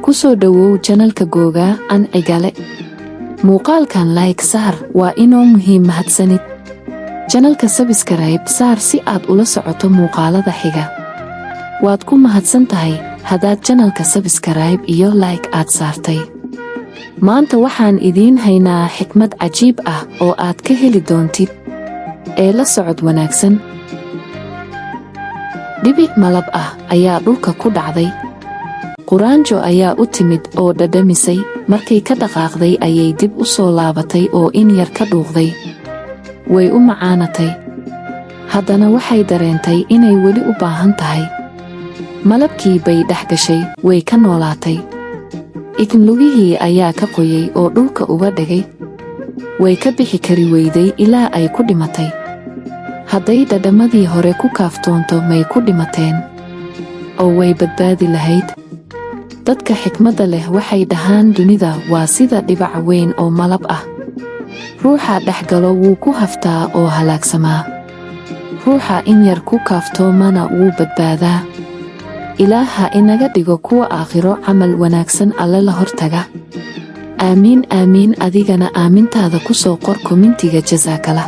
kusoo dhawow channelka Googa aan Cigale. muuqaalkan like saar waa inoo muhiim mahadsanid. channelka subscribe saar si aad ula socoto muuqaalada xiga. waad ku mahadsan tahay haddaad channelka subscribe iyo like aad saartay. maanta waxaan idiin haynaa xikmad cajiib ah oo aad ka heli doontid. ee la socod wanaagsan. dhibic malab ah ayaa dhulka ku dhacday. quraanjo ayaa u timid oo dhadhamisay, markay ka dhaqaaqday ayay dib u soo laabatay oo in yar ka dhuuqday. way u macaanatay. haddana waxay dareentay inay weli u baahan tahay. malabkii bay dhex gashay, way ka noolaatay. ignlugihii ayaa ka qoyay oo dhulka uga dhigay. way ka bixi kari weyday ilaa ay ku dhimatay. hadday dhadhamadii hore ku kaaftoonto may ku dhimateen. oo way badbaadi lahayd. dadka xikmadda leh waxay dhahaan dunida waa sida dhibac weyn oo malab ah. ruuxa dhex galo wuu ku haftaa oo halaagsamaa. ruuxa in yar ku kaaftoomana wuu badbaadaa. ilaaha inaga dhigo kuwa aakhiro camal wanaagsan alle la hortaga. aamiin aamiin. adigana aamintaada ku soo qor komintiga jazaakala.